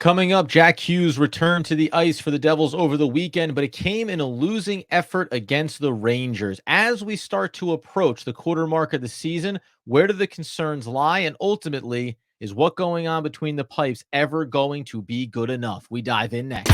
Coming up, Jack Hughes returned to the ice for the Devils over the weekend, but it came in a losing effort against the Rangers. As we start to approach the quarter mark of the season, where do the concerns lie? And ultimately, is what going on between the pipes ever going to be good enough? We dive in next.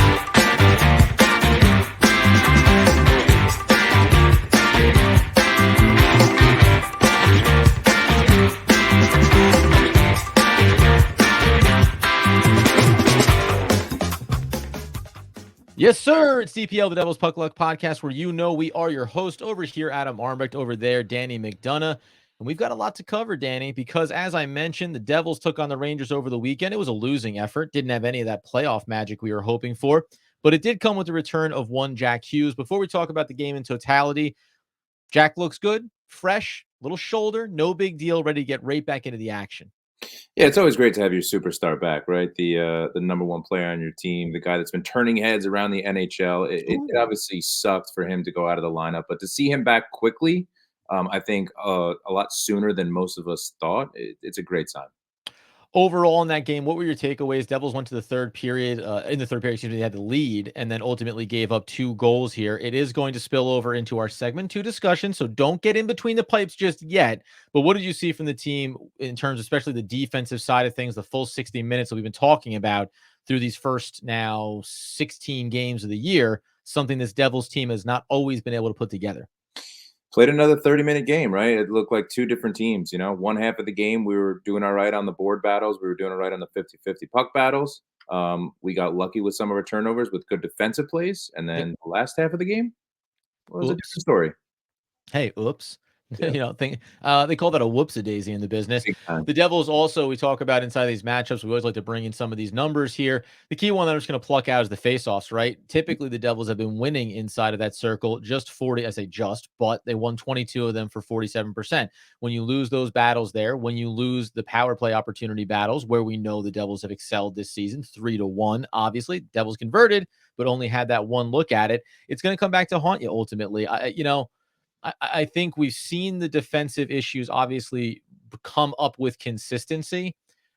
Yes, sir. It's DPL, the Devil's Puck Luck podcast, where we are your host. Over here, Adam Armbrecht. Over there, Danny McDonough. And we've got a lot to cover, Danny, because as I mentioned, the Devils took on the Rangers over the weekend. It was a losing effort. Didn't have any of that playoff magic we were hoping for. But it did come with the return of one Jack Hughes. Before we talk about the game in totality, Jack looks good, fresh, little shoulder, no big deal, ready to get right back into the action. Yeah, it's always great to have your superstar back, right? The number one player on your team, the guy that's been turning heads around the NHL. It obviously sucked for him to go out of the lineup, but to see him back quickly, I think a lot sooner than most of us thought, it's a great sign. Overall in that game, what were your takeaways? Devils went to the third period. In the third period, excuse me, they had the lead and then ultimately gave up 2 goals here. It is going to spill over into our segment 2 discussion, so don't get in between the pipes just yet. But what did you see from the team in terms, especially the defensive side of things, the full 60 minutes that we've been talking about through these first now 16 games of the year, something this Devils team has not always been able to put together? Played another 30-minute game, right? It looked like two different teams. One half of the game, we were doing all right on the board battles. We were doing all right on the 50-50 puck battles. We got lucky with some of our turnovers with good defensive plays. And Yep. then the last half of the game was a Oops. different story. Hey, oops. Yeah, They call that a whoops-a-daisy in the business. big time. The Devils also, we talk about inside these matchups. We always like to bring in some of these numbers here. The key one that I'm just going to pluck out is the faceoffs, right? Typically, the Devils have been winning inside of that circle just 40. I say just, but they won 22 of them for 47%. When you lose those battles there, when you lose the power play opportunity battles, where we know the Devils have excelled this season, 3-1, obviously, Devils converted, but only had that one look at it. It's going to come back to haunt you ultimately. I think we've seen the defensive issues obviously come up with consistency.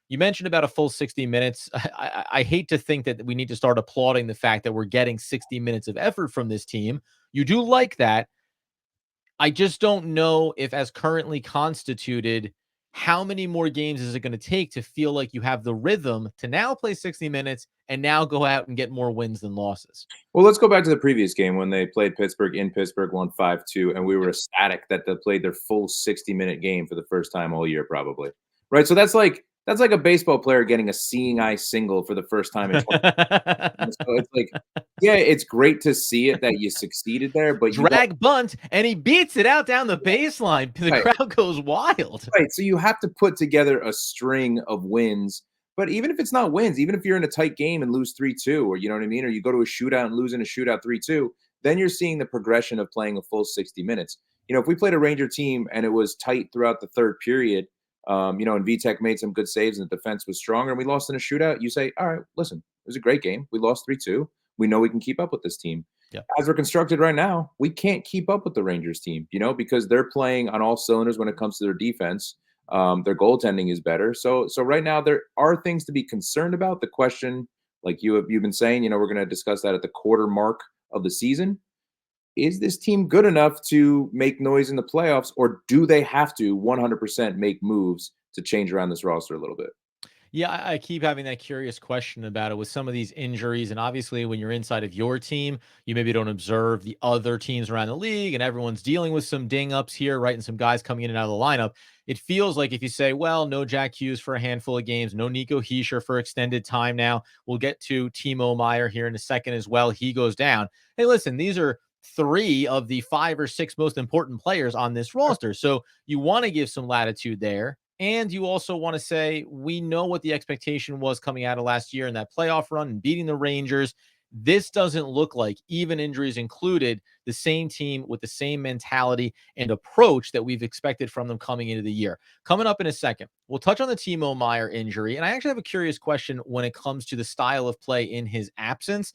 You mentioned about a full 60 minutes. I hate to think that we need to start applauding the fact that we're getting 60 minutes of effort from this team. You do like that. I just don't know if, as currently constituted, how many more games is it going to take to feel like you have the rhythm to now play 60 minutes and now go out and get more wins than losses? Well, let's go back to the previous game when they played Pittsburgh in Pittsburgh, won 5-2, and we were ecstatic that they played their full 60-minute game for the first time all year, probably. Right? So that's like a baseball player getting a seeing eye single for the first time in 20 years. So it's like, yeah, it's great to see it that you succeeded there, but you got Drag bunt, and he beats it out down the baseline. The right, crowd goes wild. right. So you have to put together a string of wins. But even if it's not wins, even if you're in a tight game and lose 3-2, or you know what I mean, or you go to a shootout and lose in a shootout 3-2, then you're seeing the progression of playing a full 60 minutes. If we played a Ranger team and it was tight throughout the third period, and VTech made some good saves and the defense was stronger and we lost in a shootout, you say, all right, listen, it was a great game. We lost 3-2. We know we can keep up with this team. Yeah. As we're constructed right now, we can't keep up with the Rangers team, because they're playing on all cylinders when it comes to their defense. Their goaltending is better. So right now there are things to be concerned about. The question, like you've been saying, we're going to discuss that at the quarter mark of the season. Is this team good enough to make noise in the playoffs, or do they have to 100% make moves to change around this roster a little bit? Yeah, I keep having that curious question about it with some of these injuries. And obviously, when you're inside of your team, you maybe don't observe the other teams around the league, and everyone's dealing with some ding ups here, right? And some guys coming in and out of the lineup. It feels like if you say, well, no Jack Hughes for a handful of games, no Nico Hischier for extended time now. We'll get to Timo Meier here in a second as well. He goes down. Hey, listen, these are 3 of the 5 or 6 most important players on this roster. So you want to give some latitude there. And you also want to say, we know what the expectation was coming out of last year in that playoff run and beating the Rangers. This doesn't look like, even injuries included, the same team with the same mentality and approach that we've expected from them coming into the year. Coming up in a second, we'll touch on the Timo Meier injury. And I actually have a curious question when it comes to the style of play in his absence.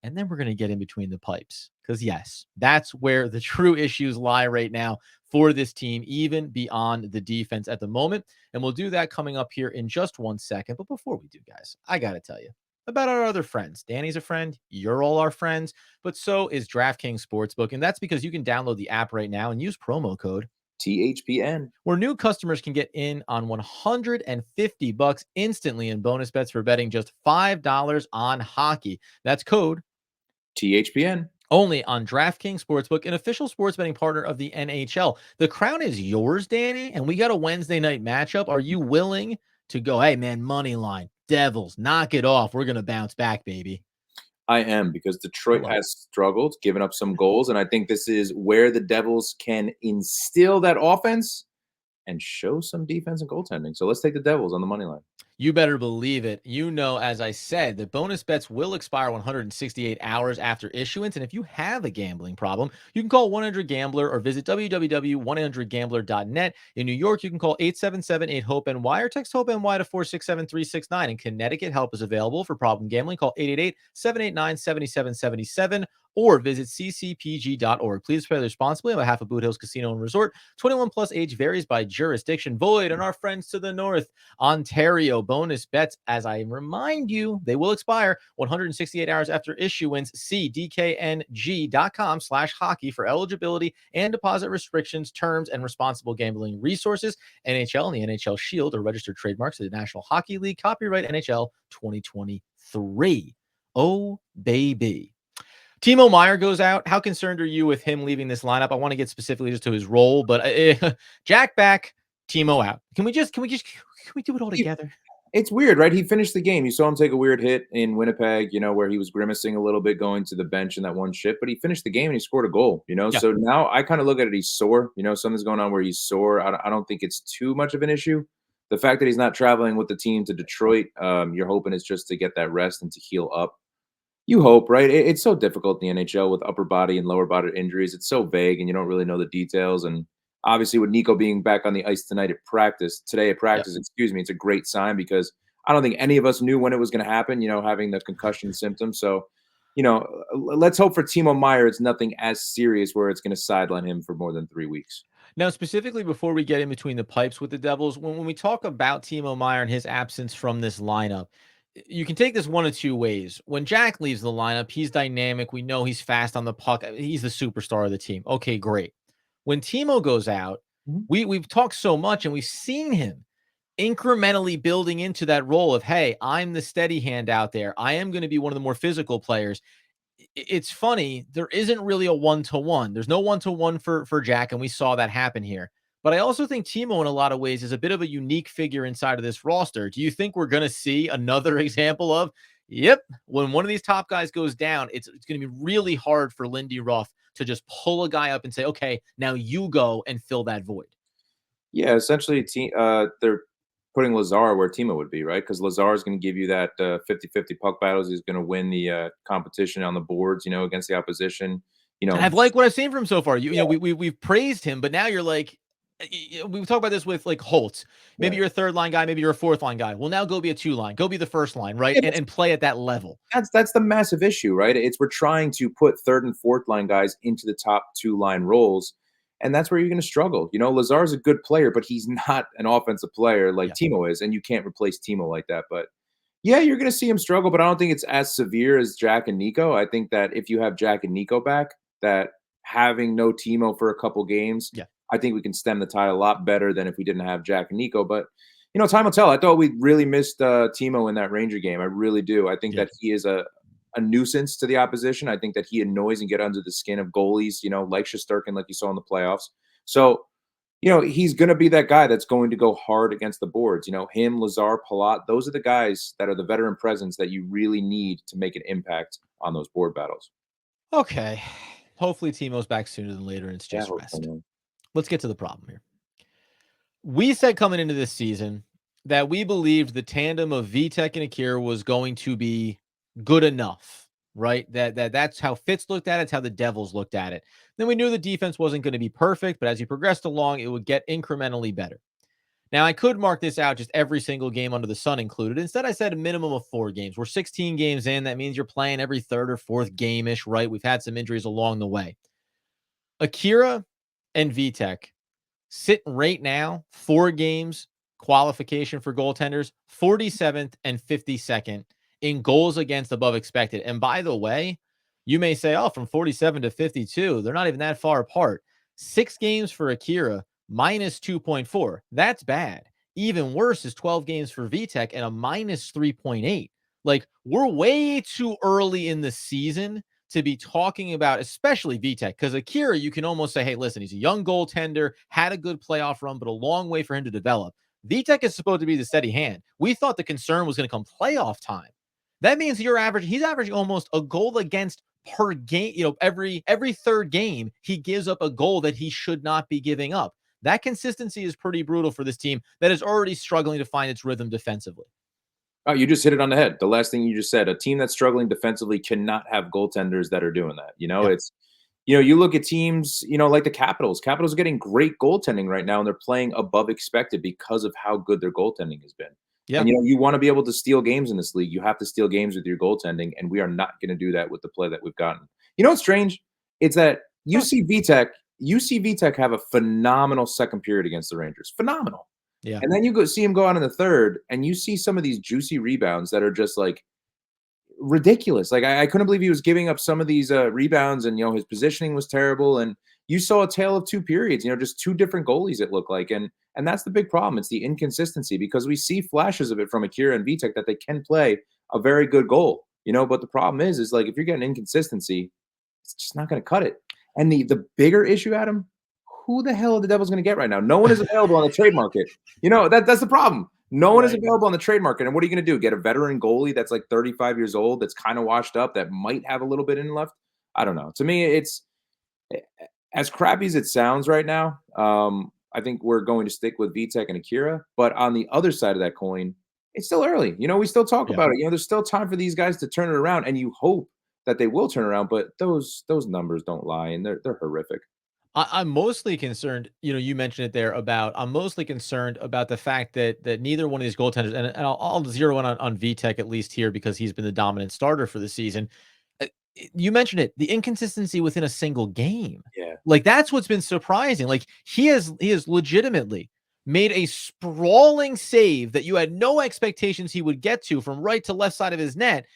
And then we're going to get in between the pipes because, yes, that's where the true issues lie right now for this team, even beyond the defense at the moment. And we'll do that coming up here in just 1 second. But before we do, guys, I got to tell you, about our other friends. Danny's a friend. You're all our friends, but so is DraftKings Sportsbook. And that's because you can download the app right now and use promo code THPN. where new customers can get in on $150 instantly in bonus bets for betting just $5 on hockey. That's code THPN. only on DraftKings Sportsbook, an official sports betting partner of the NHL. The crown is yours, Danny, and we got a Wednesday night matchup. Are you willing to go, hey, man, money line, Devils, knock it off. We're going to bounce back, baby. I am, because I Detroit love it. has struggled, given up some goals, and I think this is where the Devils can instill that offense and show some defense and goaltending. So let's take the Devils on the money line. You better believe it. You know, as I said, the bonus bets will expire 168 hours after issuance. And if you have a gambling problem, you can call 1-800-GAMBLER or visit www.1800gambler.net. In New York, you can call 877-8-HOPE-NY or text HOPE-NY to 467-369. In Connecticut, help is available for problem gambling. Call 888-789-7777 or visit ccpg.org. Please play responsibly on behalf of Boot Hills Casino and Resort. 21 plus age varies by jurisdiction. Void. And our friends to the north, Ontario bonus bets, as I remind you, they will expire 168 hours after issuance. See dkng.com/hockey for eligibility and deposit restrictions, terms, and responsible gambling resources. NHL and the NHL Shield are registered trademarks of the National Hockey League. Copyright NHL 2023. Oh, baby. Timo Meier goes out. How concerned are you with him leaving this lineup? I want to get specifically just to his role, but Jack back, Timo out. Can we do it all together? It's weird, right? He finished the game. You saw him take a weird hit in Winnipeg, where he was grimacing a little bit going to the bench in that one shift, but he finished the game and he scored a goal. Yeah. So now I kind of look at it, he's sore. Something's going on where he's sore. I don't think it's too much of an issue. The fact that he's not traveling with the team to Detroit, you're hoping it's just to get that rest and to heal up. You hope, right? It's so difficult in the NHL with upper body and lower body injuries. It's so vague and you don't really know the details. And obviously, with Nico being back on the ice today at Yeah. practice, excuse me, it's a great sign, because I don't think any of us knew when it was going to happen, having the concussion symptoms. So, let's hope for Timo Meier it's nothing as serious where it's going to sideline him for more than 3 weeks. Now, specifically, before we get in between the pipes with the Devils, when we talk about Timo Meier and his absence from this lineup, you can take this one of two ways. When Jack leaves the lineup, he's dynamic. We know he's fast on the puck. He's the superstar of the team. Okay, great. When Timo goes out, Mhm. we've talked so much and we've seen him incrementally building into that role of, hey, I'm the steady hand out there. I am going to be one of the more physical players. It's funny, there isn't really a one-to-one. There's no one-to-one for Jack, and we saw that happen here. But I also think Timo, in a lot of ways, is a bit of a unique figure inside of this roster. Do you think we're going to see another example of, yep, when one of these top guys goes down, it's going to be really hard for Lindy Ruff to just pull a guy up and say, okay, now you go and fill that void. Yeah, essentially, they're putting Lazar where Timo would be, right? Because Lazar is going to give you that 50-50 puck battles. He's going to win the competition on the boards, against the opposition. And I've liked what I've seen from him so far. You know, we've praised him, but now you're like, we talk about this with like Holtz. Maybe Right. you're a third line guy, maybe you're a fourth line guy. Well, now go be a two line, go be the first line, right? Yeah, And play at that level. that's the massive issue, right? It's we're trying to put third and fourth line guys into the top two line roles, and that's where you're going to struggle. Lazar's a good player, but he's not an offensive player like Yeah. Timo is, and you can't replace Timo like that. But yeah, you're going to see him struggle, but I don't think it's as severe as Jack and Nico. I think that if you have Jack and Nico back, that having no Timo for a couple games, Yeah. I think we can stem the tide a lot better than if we didn't have Jack and Nico. But time will tell. I thought we really missed Timo in that Ranger game. I really do. I think Yeah. that he is a nuisance to the opposition. I think that he annoys and get under the skin of goalies, like Shesterkin, like you saw in the playoffs. So, he's going to be that guy that's going to go hard against the boards. Him, Lazar, Palat, those are the guys that are the veteran presence that you really need to make an impact on those board battles. Okay. Hopefully Timo's back sooner than later and it's Yeah, I just hope so, rest. man. Let's get to the problem here. We said coming into this season that we believed the tandem of Vitek and Akira was going to be good enough, right? That's how Fitz looked at it. It's how the Devils looked at it. Then we knew the defense wasn't going to be perfect, but as you progressed along, it would get incrementally better. Now, I could mark this out just every single game under the sun included. Instead, I said a minimum of 4 games. We're 16 games in. That means you're playing every third or fourth game-ish, right? We've had some injuries along the way. Akira and Vitek sit right now, 4 games qualification for goaltenders, 47th and 52nd in goals against above expected. And by the way, you may say, oh, from 47 to 52, they're not even that far apart. 6 games for Akira, minus 2.4. That's bad. Even worse is 12 games for VTech and a minus 3.8. Like, we're way too early in the season to be talking about, especially VTech, because Akira, you can almost say, hey, listen, he's a young goaltender, had a good playoff run, but a long way for him to develop. VTech is supposed to be the steady hand. We thought the concern was going to come playoff time. That means he's averaging almost a goal against per game. Every third game, he gives up a goal that he should not be giving up. That consistency is pretty brutal for this team that is already struggling to find its rhythm defensively. Oh, you just hit it on the head. The last thing you just said, a team that's struggling defensively cannot have goaltenders that are doing that. Yeah. You look at teams, like the Capitals. Capitals are getting great goaltending right now, and they're playing above expected because of how good their goaltending has been. Yeah. And you want to be able to steal games in this league. You have to steal games with your goaltending, and we are not going to do that with the play that we've gotten. You know what's strange? It's that Huh. You see VTech have a phenomenal second period against the Rangers. Phenomenal. Yeah. And then you go see him go out in the third, and you see some of these juicy rebounds that are just like ridiculous. Like I couldn't believe he was giving up some of these rebounds, and his positioning was terrible. And you saw a tale of two periods. Just two different goalies. It looked like, and that's the big problem. It's the inconsistency because we see flashes of it from Akira and Vitek that they can play a very good goal. But the problem is like if you're getting inconsistency, it's just not going to cut it. And the bigger issue, Adam, who the hell are the Devils going to get right now? No one is available on the trade market. That's the problem. No one is Right. available on the trade market. And what are you going to do? Get a veteran goalie that's like 35 years old, that's kind of washed up, that might have a little bit in left? I don't know. To me, it's as crappy as it sounds right now. I think we're going to stick with VTech and Akira. But on the other side of that coin, it's still early. We still talk Yeah. about it. There's still time for these guys to turn it around, and you hope that they will turn around. But those numbers don't lie, and they're horrific. I'm mostly concerned, you mentioned it there about I'm mostly concerned about the fact that neither one of these goaltenders, and I'll zero in on VTech at least here because he's been the dominant starter for the season. Uh, You mentioned it, the inconsistency within a single game. Yeah. Like that's what's been surprising. Like he has legitimately made a sprawling save that you had no expectations he would get to from right to left side of his net,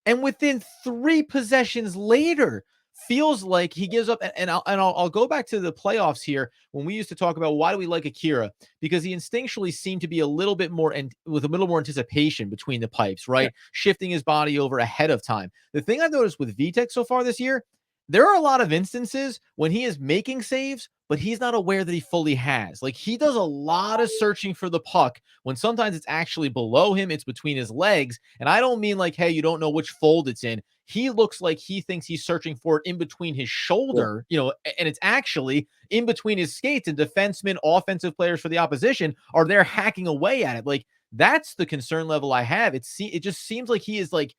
and within 3 possessions later, feels like he gives up. And I'll go back to the playoffs here when we used to talk about why do we like Akira, because he instinctually seemed to be a little bit more and with a little more anticipation between the pipes, Yeah. right? Shifting his body over ahead of time. The thing I've noticed with VTech so far this year, there are a lot of instances when he is making saves, but he's not aware that he fully has. Like he does a lot of searching for the puck when sometimes it's actually below him, it's between his legs. And I don't mean like, hey, you don't know which fold it's in. He looks like he thinks he's searching for it in between his Yeah. shoulder, and it's actually in between his skates, and defensemen, offensive players for the opposition are there hacking away at it. Like that's the concern level I have. It just seems like he is like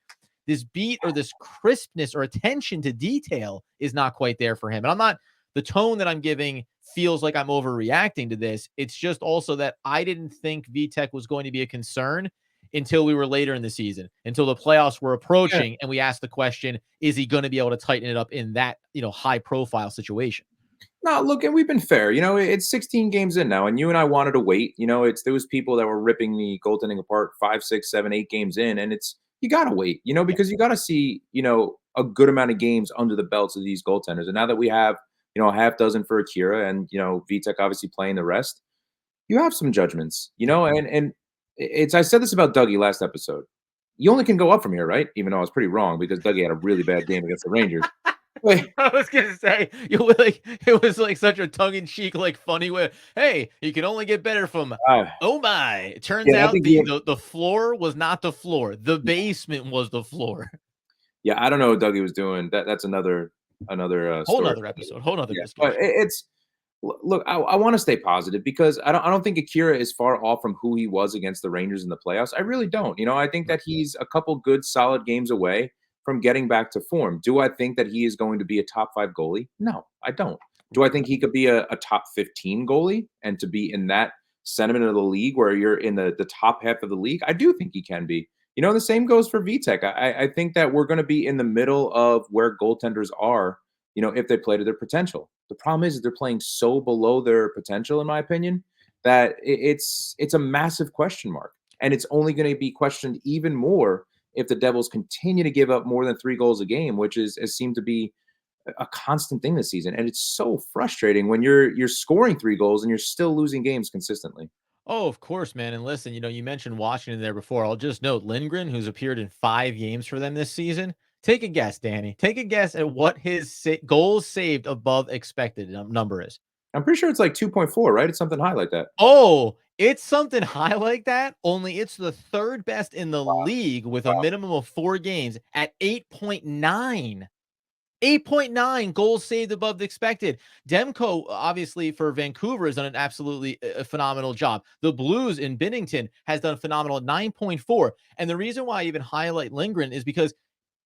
this beat or this crispness or attention to detail is not quite there for him. And the tone that I'm giving feels like I'm overreacting to this. It's just also that I didn't think VTech was going to be a concern until we were later in the season, until the playoffs were Yeah. approaching, and we asked the question, is he going to be able to tighten it up in that, high profile situation? No, look, and we've been fair. It's 16 games in now, and you and I wanted to wait. There was people that were ripping the goaltending apart 5, 6, 7, 8 games in, and it's you gotta wait, Yeah. because you gotta see, a good amount of games under the belts of these goaltenders. And now that we have, a half dozen for Akira and VTech obviously playing the rest, you have some judgments, Yeah. and it's I said this about Dougie last episode. You only can go up from here, right? Even though I was pretty wrong because Dougie had a really bad game against the Rangers. But I was gonna say it was like such a tongue in cheek, like funny way. Hey, you can only get better from. uh, Oh my! It turns yeah, I out think the floor was not the floor. The basement was the floor. Yeah, I don't know what Dougie was doing. That's another Whole story. nother episode, whole nother Yeah, but discussion. it's look. I want to stay positive because I don't think Akira is far off from who he was against the Rangers in the playoffs. I really don't. I think Right. that he's a couple good, solid games away from getting back to form. Do I think that he is going to be a top 5 goalie? No, I don't. Do I think he could be a top 15 goalie and to be in that sentiment of the league where you're in the top half of the league? I do think he can be. The same goes for VTech. I think that we're going to be in the middle of where goaltenders are, if they play to their potential. The problem is they're playing so below their potential, in my opinion, that it's a massive question mark. And it's only going to be questioned even more if the Devils continue to give up more than 3 goals a game, which is has seemed to be a constant thing this season. And it's so frustrating when you're scoring 3 goals and you're still losing games consistently. Oh, of course, man. And listen, you mentioned Washington there before. I'll just note Lindgren, who's appeared in 5 games for them this season. Take a guess, Danny. Take a guess at what his goals saved above expected number is. I'm pretty sure it's like 2.4, right? It's something high like that. Oh, it's something high like that, only it's the third best in the Wow. league with a Wow. minimum of 4 games at 8.9. 8.9 goals saved above the expected. Demko, obviously, for Vancouver, has done an absolutely phenomenal job. The Blues in Binnington has done phenomenal at 9.4. And the reason why I even highlight Lindgren is because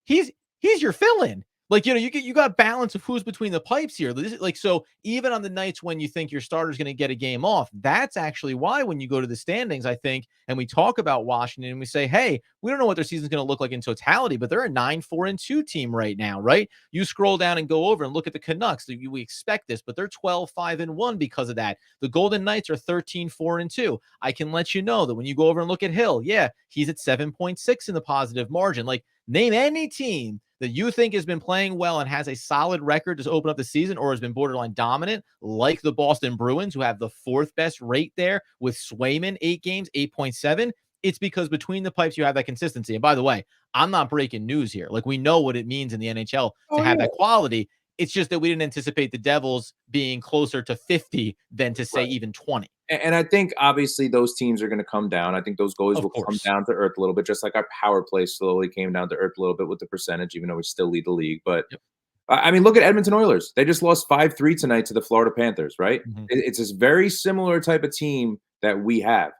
he's he's your fill-in. Like, you got balance of who's between the pipes here. This is like, so even on the nights when you think your starter's going to get a game off, that's actually why when you go to the standings, I think, and we talk about Washington and we say, hey, we don't know what their season's going to look like in totality, but they're a 9-4-2 team right now, right? You scroll down and go over and look at the Canucks. We expect this, but they're 12-5-1 because of that. The Golden Knights are 13-4-2. I can let you know that when you go over and look at Hill, yeah, he's at 7.6 in the positive margin. Like, name any team that you think has been playing well and has a solid record to open up the season or has been borderline dominant, like the Boston Bruins, who have the fourth best rate there with Swayman, 8 games, 8.7. It's because between the pipes, you have that consistency. And by the way, I'm not breaking news here. Like, we know what it means in the NHL to Oh have yeah. that quality. It's just that we didn't anticipate the Devils being closer to 50 than to say Right. even 20. And I think obviously those teams are going to come down. I think those goalies Of will come course. down to earth a little bit, just like our power play slowly came down to earth a little bit with the percentage, even though we still lead the league. But Yep. I mean, look at Edmonton Oilers. They just lost 5-3 tonight to the Florida Panthers, right? Mhm. It's this very similar type of team that we have.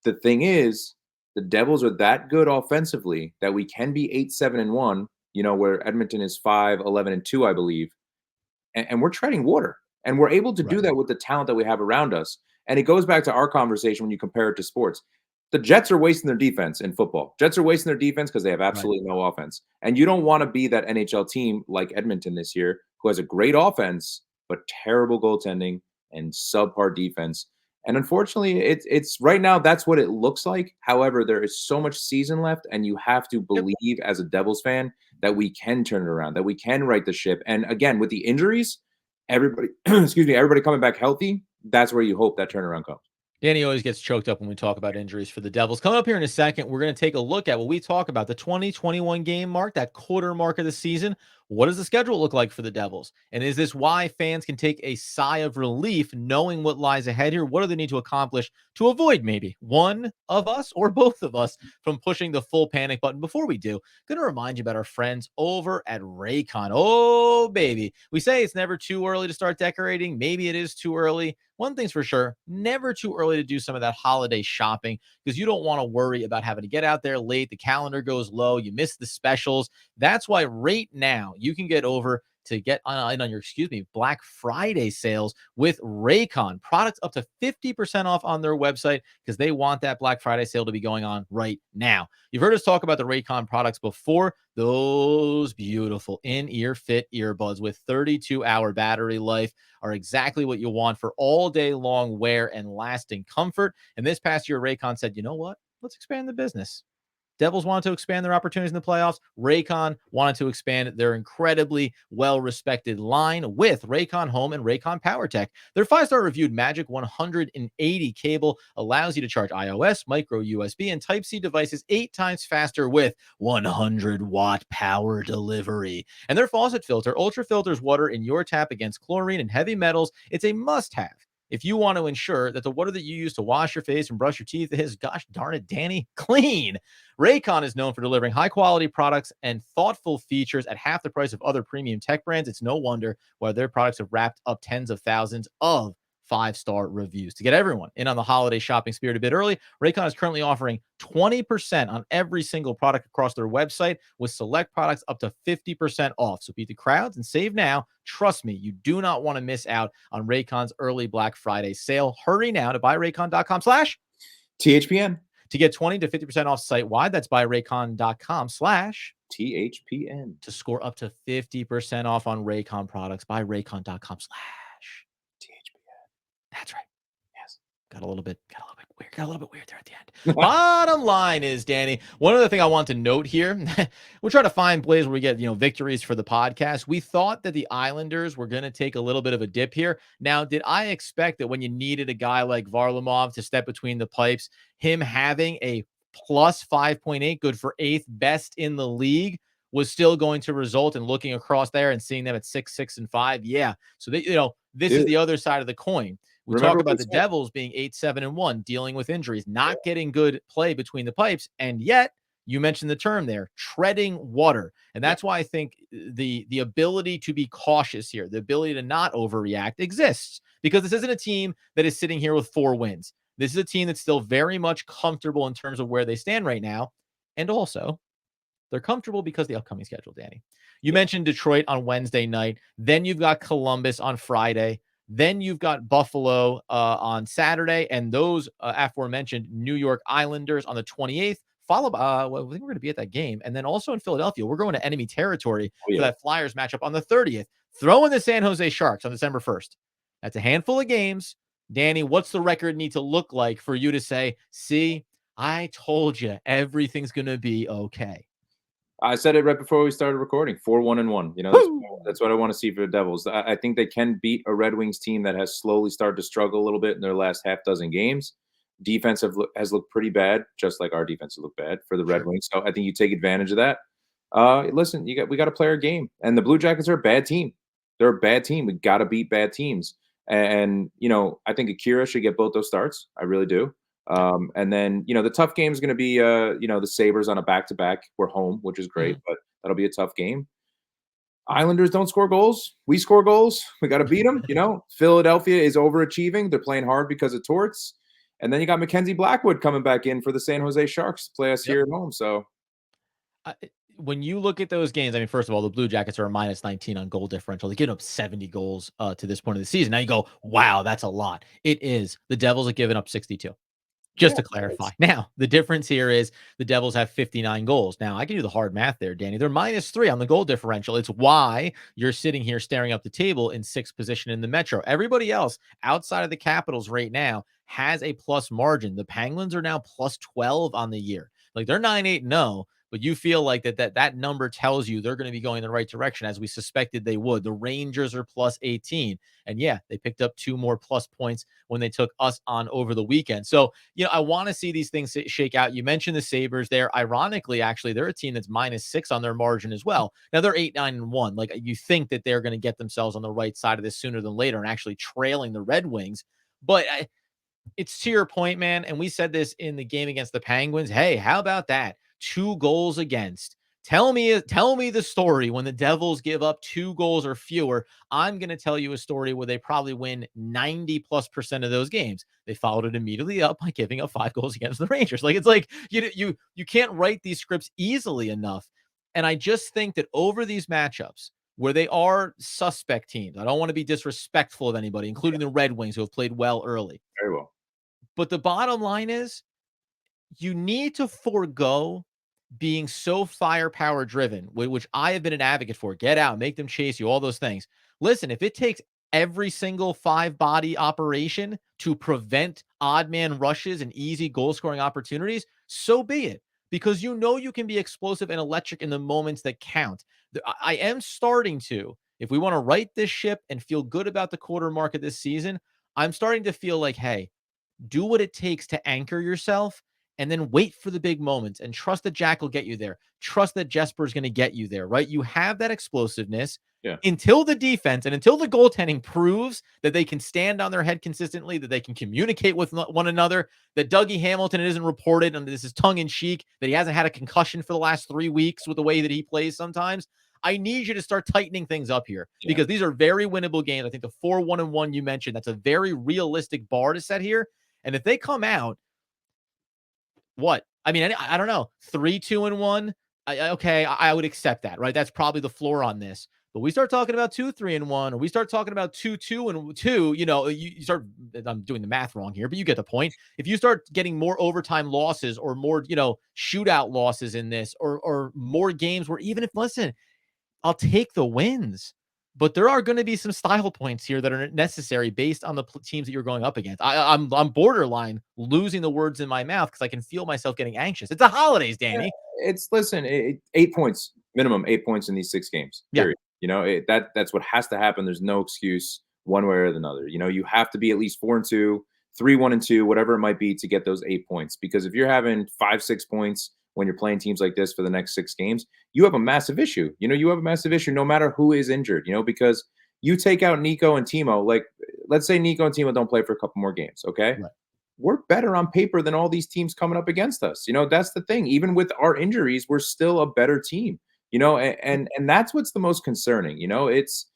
The thing is, the Devils are that good offensively that we can be 8-7-1, where Edmonton is 5-11-2, I believe, and we're treading water. And we're able to do Right. that with the talent that we have around us. And it goes back to our conversation when you compare it to sports. The Jets are wasting their defense in football. Jets are wasting their defense because they have Right. absolutely no offense. And you don't want to be that NHL team like Edmonton this year, who has a great offense, but terrible goaltending and subpar defense. And unfortunately, it's right now that's what it looks like. However, there is so much season left, and you have to Yep. believe as a Devils fan that we can turn it around, that we can right the ship. And again, with the injuries, everybody, excuse me, everybody coming back healthy, that's where you hope that turnaround comes. Danny always gets choked up when we talk about injuries for the Devils. Coming up here in a second, we're going to take a look at what we talk about the 2021 game mark, that quarter mark of the season. What does the schedule look like for the Devils? And is this why fans can take a sigh of relief knowing what lies ahead here? What do they need to accomplish to avoid maybe one of us or both of us from pushing the full panic button? Before we do, going to remind you about our friends over at Raycon. Oh, baby. We say it's never too early to start decorating. Maybe it is too early. One thing's for sure, never too early to do some of that holiday shopping because you don't want to worry about having to get out there late. The calendar goes low. You miss the specials. That's why right now you can get over to get on your, Black Friday sales with Raycon. Products up to 50% off on their website because they want that Black Friday sale to be going on right now. You've heard us talk about the Raycon products before. Those beautiful in-ear fit earbuds with 32-hour battery life are exactly what you want for all day long wear and lasting comfort. And this past year, Raycon said, you know what? Let's expand the business. Devils wanted to expand their opportunities in the playoffs. Raycon wanted to expand their incredibly well-respected line with Raycon Home and Raycon PowerTech. Their 5-star reviewed Magic 180 cable allows you to charge iOS, micro USB, and Type-C devices 8 times faster with 100-watt power delivery. And their faucet filter ultra filters water in your tap against chlorine and heavy metals. It's a must-have if you want to ensure that the water that you use to wash your face and brush your teeth is, gosh darn it, Danny, clean. Raycon is known for delivering high quality products and thoughtful features at half the price of other premium tech brands. It's no wonder why their products have wrapped up tens of thousands of 5-star reviews. To get everyone in on the holiday shopping spirit a bit early, Raycon is currently offering 20% on every single product across their website with select products up to 50% off. So beat the crowds and save now. Trust me, you do not want to miss out on Raycon's early Black Friday sale. Hurry now to buyraycon.com/ THPN. to get 20 to 50% off site wide. That's buyraycon.com/ THPN. to score up to 50% off on Raycon products. Buyraycon.com/ THPN. That's right. Yes. Got a little bit weird. Got a little bit weird there at the end. Bottom line is, Danny, one other thing I want to note here, we're trying to find plays where we get, victories for the podcast. We thought that the Islanders were going to take a little bit of a dip here. Now, did I expect that when you needed a guy like Varlamov to step between the pipes, him having a plus 5.8, good for eighth best in the league, was still going to result in looking across there and seeing them at 6-6-5? Yeah. So they, this is Dude, the other side of the coin. We remember talk what we about the said. Devils being 8-7-1, dealing with injuries, not getting good play between the pipes, and yet you mentioned the term there, treading water. And Yeah. that's why I think the ability to be cautious here, the ability to not overreact exists, because this isn't a team that is sitting here with 4 wins. This is a team that's still very much comfortable in terms of where they stand right now. And also, they're comfortable because of the upcoming schedule, Danny. You Yeah. mentioned Detroit on Wednesday night. Then you've got Columbus on Friday. Then you've got Buffalo on Saturday, and those aforementioned New York Islanders on the 28th. Followed by, well, I think we're going to be at that game. And then also in Philadelphia, we're going to enemy territory Oh, for yeah. that Flyers matchup on the 30th. Throw in the San Jose Sharks on December 1st. That's a handful of games. Danny, what's the record need to look like for you to say, see, I told you everything's going to be okay? I said it right before we started recording. 4-1-1. Woo! That's what I want to see for the Devils. I think they can beat a Red Wings team that has slowly started to struggle a little bit in their last half dozen games. Defense has looked pretty bad, just like our defense has looked bad for the Red Sure. Wings. So I think you take advantage of that. Listen, we got to play our game, and the Blue Jackets are a bad team. They're a bad team. We got to beat bad teams, and I think Akira should get both those starts. I really do. Okay. And then, the tough game is going to be, the Sabres on a back-to-back. We're home, which is great, Mhm. but that'll be a tough game. Islanders don't score goals. We score goals. We got to beat them. Philadelphia is overachieving. They're playing hard because of Torts. And then you got Mackenzie Blackwood coming back in for the San Jose Sharks to play us Yep. here at home. So, When you look at those games, I mean, first of all, the Blue Jackets are a minus 19 on goal differential. They give up 70 goals to this point of the season. Now you go, wow, that's a lot. It is. The Devils have given up 62. yeah, Just to clarify. Now, the difference here is the Devils have 59 goals. Now, I can do the hard math there, Danny. They're -3 on the goal differential. It's why you're sitting here staring up the table in 6th position in the Metro. Everybody else outside of the Capitals right now has a plus margin. The Penguins are now plus 12 on the year. Like they're 9-8-0, but you feel like that number tells you they're going to be going in the right direction as we suspected they would. The Rangers are plus 18. And yeah, they picked up 2 more plus points when they took us on over the weekend. So, I want to see these things shake out. You mentioned the Sabres there. Ironically, actually, they're a team that's -6 on their margin as well. Now they're 8-9-1. Like you think that they're going to get themselves on the right side of this sooner than later and actually trailing the Red Wings. But it's to your point, man. And we said this in the game against the Penguins. Hey, how about that? 2 goals against. Tell me the story when the Devils give up 2 goals or fewer. I'm going to tell you a story where they probably win 90+% of those games. They followed it immediately up by giving up 5 goals against the Rangers. Like it's like you can't write these scripts easily enough. And I just think that over these matchups where they are suspect teams, I don't want to be disrespectful of anybody, including the Red Wings who have played well early. very well. But the bottom line is you need to forego being so firepower driven, which I have been an advocate for. Get out, make them chase you, all those things. Listen, if it takes every single 5-body operation to prevent odd man rushes and easy goal scoring opportunities, so be it. Because you can be explosive and electric in the moments that count. I am starting to, if we want to right this ship and feel good about the quarter market this season, I'm starting to feel like, hey, do what it takes to anchor yourself and then wait for the big moments and trust that Jack will get you there. Trust that Jesper is going to get you there, right? You have that explosiveness Yeah. until the defense and until the goaltending proves that they can stand on their head consistently, that they can communicate with one another, that Dougie Hamilton isn't reported, and this is tongue in cheek, that he hasn't had a concussion for the last 3 weeks with the way that he plays sometimes. I need you to start tightening things up here Yeah. because these are very winnable games. I think the 4-1-1 you mentioned, that's a very realistic bar to set here. And if they come out, what? I mean, I don't know, 3-2-1. Okay, I would accept that, right? That's probably the floor on this. But we start talking about 2-3-1, or we start talking about 2-2-2. You start. I'm doing the math wrong here, but you get the point. If you start getting more overtime losses or more, shootout losses in this, or more games where even if listen, I'll take the wins. but there are going to be some style points here that are necessary based on the teams that you're going up against. I'm borderline losing the words in my mouth because I can feel myself getting anxious. It's the holidays, Yeah, Danny. it's listen, 8 points minimum, 8 points in these 6 games. Yeah, Period. That's what has to happen. There's no excuse one way or another. You have to be at least 4-2, 3-1-2, whatever it might be to get those 8 points. Because if you're having 5, 6 points when you're playing teams like this for the next 6 games, you have a massive issue. You have a massive issue no matter who is injured. Because you take out Nico and Timo. Like, let's say Nico and Timo don't play for a couple more games. Okay, right. we're better on paper than all these teams coming up against us. That's the thing. Even with our injuries, we're still a better team. And that's what's the most concerning. It's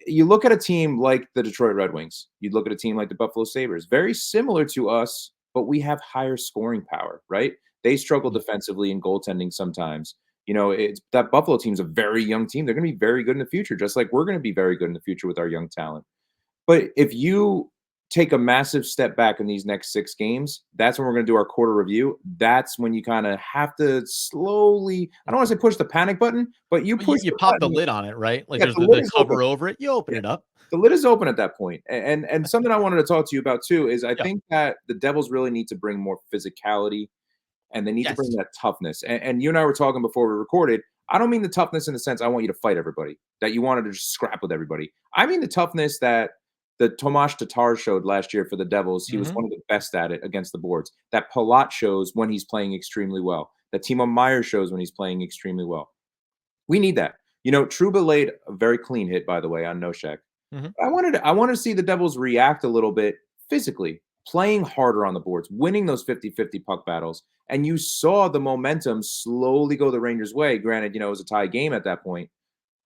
you look at a team like the Detroit Red Wings, you look at a team like the Buffalo Sabres, very similar to us, but we have higher scoring power, right? They struggle Yeah. defensively and goaltending sometimes. It's that Buffalo team's a very young team. They're going to be very good in the future, just like we're going to be very good in the future with our young talent. But if you take a massive step back in these next 6 games, that's when we're going to do our quarter review. That's when you kind of have to slowly, I don't want to say push the panic button, but you But you, push you the pop the button. lid on it, right? Like Yeah, there's the lid the is open. cover over it. You open Yeah, it up. the lid is open at that point. And something I wanted to talk to you about too is I Yeah. think that the Devils really need to bring more physicality and they need to bring Yes. that toughness. And you and I were talking before we recorded. I don't mean the toughness in the sense I want you to fight everybody, that you wanted to just scrap with everybody. I mean the toughness that the Tomas Tatar showed last year for the Devils. He was Hmm. one of the best at it against the boards. That Palat shows when he's playing extremely well. That Timo Meier shows when he's playing extremely well. We need that. Trouba laid a very clean hit, by the way, on Noshek. Hmm. I wanted to see the Devils react a little bit physically, playing harder on the boards, winning those 50-50 puck battles. And you saw the momentum slowly go the Rangers' way. Granted, it was a tie game at that point,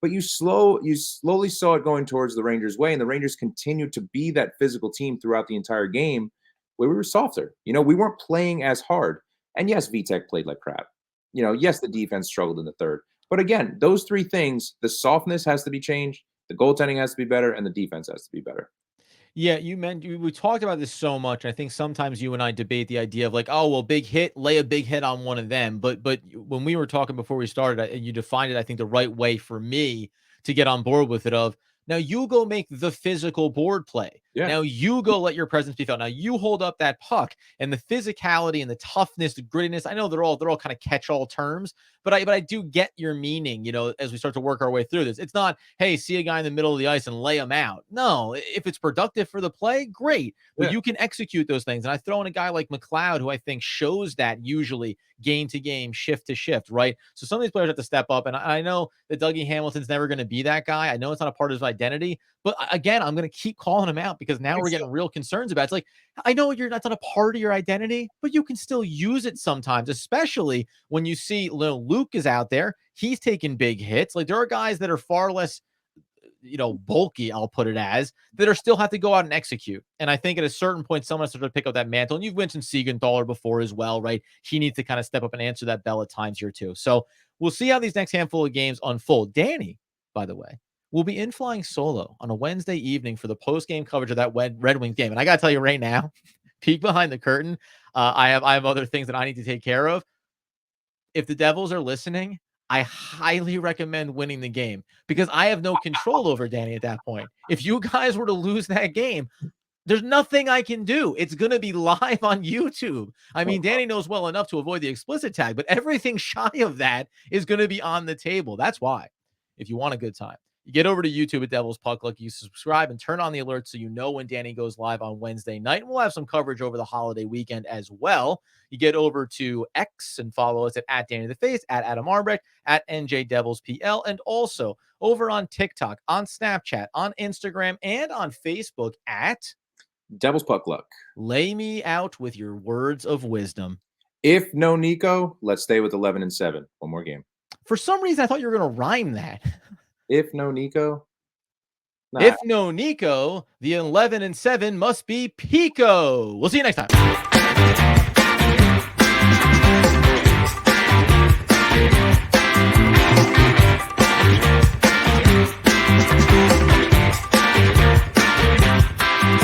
but you slowly saw it going towards the Rangers' way, and the Rangers continued to be that physical team throughout the entire game where we were softer. We weren't playing as hard. And yes, VTech played like crap. Yes, the defense struggled in the third. But again, those three things, the softness has to be changed, the goaltending has to be better, and the defense has to be better. Yeah, we talked about this so much. I think sometimes you and I debate the idea of like, oh, well, big hit, lay a big hit on one of them. But when we were talking before we started, you defined it, I think, the right way for me to get on board with it. Of now, you go make the physical board play. Yeah. Now you go let your presence be felt. Now you hold up that puck and the physicality and the toughness, the grittiness. I know they're all kind of catch-all terms, but I do get your meaning. As we start to work our way through this, it's not, hey, see a guy in the middle of the ice and lay him out. No, if it's productive for the play, great, but Yeah. you can execute those things. And I throw in a guy like McLeod, who I think shows that usually game to game, shift to shift, right? So some of these players have to step up, and I know that Dougie Hamilton's never going to be that guy. I know it's not a part of his identity, but again, I'm going to keep calling him out because now we're getting real concerns about it. It's like, I know that's not a part of your identity, but you can still use it sometimes, especially when you see Luke is out there. He's taking big hits. Like there are guys that are far less, bulky, I'll put it as, that are still have to go out and execute. And I think at a certain point, someone has to pick up that mantle. And you've mentioned Siegenthaler before as well, right? He needs to kind of step up and answer that bell at times here too. So we'll see how these next handful of games unfold. Danny, by the way, will be in flying solo on a Wednesday evening for the post-game coverage of that Red Wings game. And I got to tell you right now, peek behind the curtain. I have other things that I need to take care of. If the Devils are listening, I highly recommend winning the game because I have no control over Danny at that point. If you guys were to lose that game, there's nothing I can do. It's going to be live on YouTube. I mean, Danny knows well enough to avoid the explicit tag, but everything shy of that is going to be on the table. That's why, if you want a good time, you get over to YouTube at Devil's Puck Luck. You subscribe and turn on the alerts so you know when Danny goes live on Wednesday night. And we'll have some coverage over the holiday weekend as well. You get over to X and follow us at Danny the Face, at Adam Arbrecht, at NJ Devils PL, and also over on TikTok, on Snapchat, on Instagram, and on Facebook at Devil's puck luck. Lay Me Out with Your Words of Wisdom. If no Nico, let's stay with 11-7. One more game. For some reason, I thought you were going to rhyme that. If no Nico, nah. If no Nico, the 11-7 must be Pico. We'll see you next time.